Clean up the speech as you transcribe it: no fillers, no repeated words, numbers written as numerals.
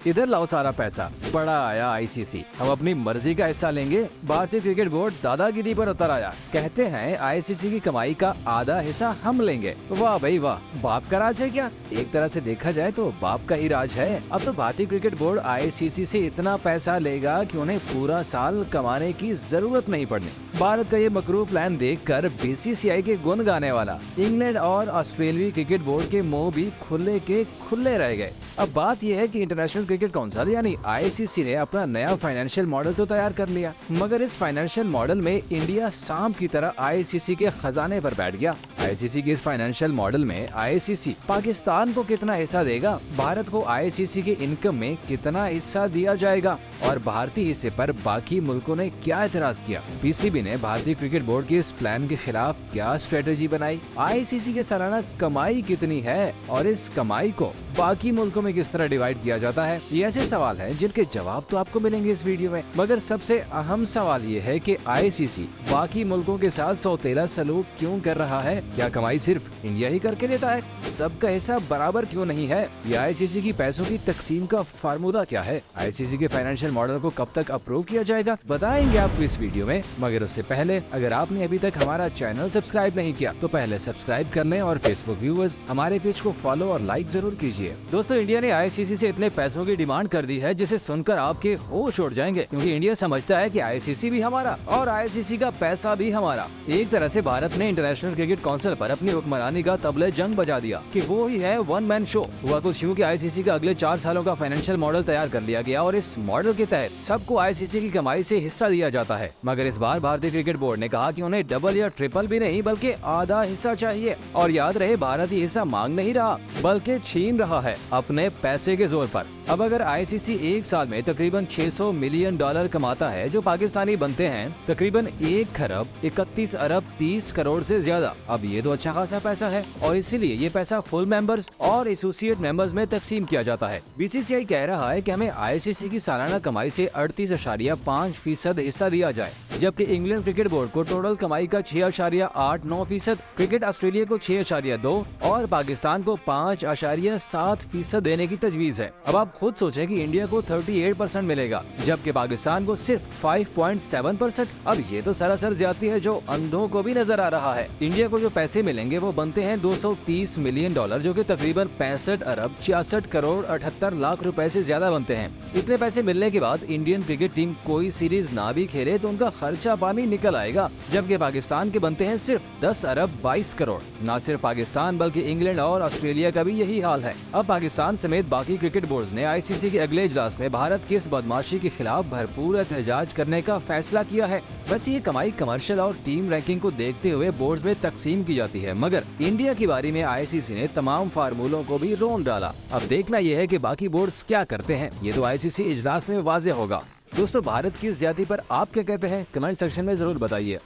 इधर लाओ सारा पैसा। बड़ा आया आईसीसी, हम अपनी मर्जी का हिस्सा लेंगे। भारतीय क्रिकेट बोर्ड दादागिरी पर उतर आया, कहते हैं आईसीसी की कमाई का आधा हिस्सा हम लेंगे। वाह भाई वाह, बाप का राज है क्या? एक तरह से देखा जाए तो बाप का ही राज है। अब तो भारतीय क्रिकेट बोर्ड आईसीसी से इतना पैसा लेगा कि उन्हें पूरा साल कमाने की जरूरत नहीं पड़नी। भारत का ये मकरू प्लान देखकर बीसीसीआई के गुण गाने वाला इंग्लैंड और ऑस्ट्रेलियाई क्रिकेट बोर्ड के मुंह भी खुले के खुले रह गए। अब बात यह है कि इंटरनेशनल क्रिकेट काउंसिल यानी आईसीसी ने अपना नया फाइनेंशियल मॉडल तो तैयार कर लिया, मगर इस फाइनेंशियल मॉडल में इंडिया सांप की तरह आईसीसी के खजाने पर बैठ गया। आईसीसी के इस फाइनेंशियल मॉडल में आईसीसी पाकिस्तान को कितना हिस्सा देगा, भारत को आईसीसी के इनकम में कितना हिस्सा दिया जाएगा और भारतीय हिस्से पर बाकी मुल्कों ने क्या एतराज किया, पीसीबी ने भारतीय क्रिकेट बोर्ड के इस प्लान के खिलाफ क्या स्ट्रेटेजी बनाई, आईसीसी के सालाना कमाई कितनी है और इस कमाई को बाकी मुल्कों में किस तरह डिवाइड किया जाता है, ये ऐसे सवाल हैं जिनके जवाब तो आपको मिलेंगे इस वीडियो में। मगर सबसे अहम सवाल ये है कि आईसीसी बाकी मुल्कों के साथ सौतेला सलूक क्यों कर रहा है? क्या कमाई सिर्फ इंडिया ही करके देता है? सबका हिस्सा बराबर क्यों नहीं है? या आईसीसी की पैसों की तकसीम का फार्मूला क्या है? आईसीसी के फाइनेंशियल मॉडल को कब तक अप्रूव किया जाएगा, बताएंगे आपको इस वीडियो में। मगर उससे पहले अगर आपने अभी तक हमारा चैनल सब्सक्राइब नहीं किया तो पहले सब्सक्राइब कर लें और फेसबुक व्यूअर्स हमारे पेज को फॉलो और लाइक जरूर कीजिए। दोस्तों, इंडिया ने आईसीसी से इतने पैसों की डिमांड कर दी है जिसे सुनकर आपके होश उड़ जाएंगे, क्योंकि इंडिया समझता है कि आईसीसी भी हमारा और आईसीसी का पैसा भी हमारा। एक तरह से भारत ने इंटरनेशनल क्रिकेट काउंसिल पर अपनी हुक्मरानी का तबले जंग बजा दिया कि वो ही है वन मैन शो। हुआ कुछ यूं कि आईसीसी का अगले 4 सालों का फाइनेंशियल मॉडल तैयार कर लिया गया और इस मॉडल के तहत सबको आईसीसी की कमाई से हिस्सा दिया जाता है। मगर इस बार भारतीय क्रिकेट बोर्ड ने कहा कि उन्हें डबल या ट्रिपल भी नहीं बल्कि आधा हिस्सा चाहिए। और याद रहे, भारत ये हिस्सा मांग नहीं रहा बल्कि छीन रहा है अपने पैसे के जोर पर। अब अगर आईसीसी एक साल में तकरीबन 600 मिलियन डॉलर कमाता है, जो पाकिस्तानी बनते हैं तकरीबन 1 खरब 31 अरब 30 करोड़ से ज्यादा। अब ये तो अच्छा खासा पैसा है और इसीलिए ये पैसा फुल मेंबर्स और एसोसिएट मेंबर्स में तकसीम किया जाता है। बीसीसीआई कह रहा है कि हमें आईसीसी की सालाना कमाई से 38.5% हिस्सा दिया जाए, जबकि इंग्लैंड क्रिकेट बोर्ड को टोटल कमाई का 6.89%, क्रिकेट ऑस्ट्रेलिया को 6.2 और पाकिस्तान को 5.7% देने की तजवीज है। अब आप खुद सोचें कि इंडिया को 38% मिलेगा जबकि पाकिस्तान को सिर्फ 5.7%। अब ये तो सरासर ज्यादती है जो अंधों को भी नजर आ रहा है। इंडिया को जो पैसे मिलेंगे वो बनते हैं 230 मिलियन डॉलर, जो कि तकरीबन 65 अरब 66 करोड़ 78 लाख रुपए से ज्यादा बनते हैं। इतने पैसे मिलने के बाद इंडियन क्रिकेट टीम कोई सीरीज ना भी खेले तो उनका खर्चा पानी निकल आएगा, जबकि पाकिस्तान के बनते हैं सिर्फ 10 अरब 22 करोड़। न सिर्फ पाकिस्तान बल्कि इंग्लैंड और ऑस्ट्रेलिया का भी यही हाल है। अब पाकिस्तान समेत बाकी क्रिकेट बोर्ड ने आईसीसी के अगले इजलास में भारत की इस बदमाशी के खिलाफ भरपूर एहतजाज करने का फैसला किया है। वैसे ये कमाई कमर्शियल और टीम रैंकिंग को देखते हुए बोर्ड में तकसीम की जाती है, मगर इंडिया की बारी में आईसीसी ने तमाम फार्मूलों को भी रोन डाला। अब देखना यह है कि बाकी बोर्ड्स क्या करते हैं, ये तो आईसीसी इजलास में वाज़ेह होगा। दोस्तों, भारत की इस ज्यादती पर आप क्या कहते हैं? कमेंट सेक्शन में जरूर बताइए।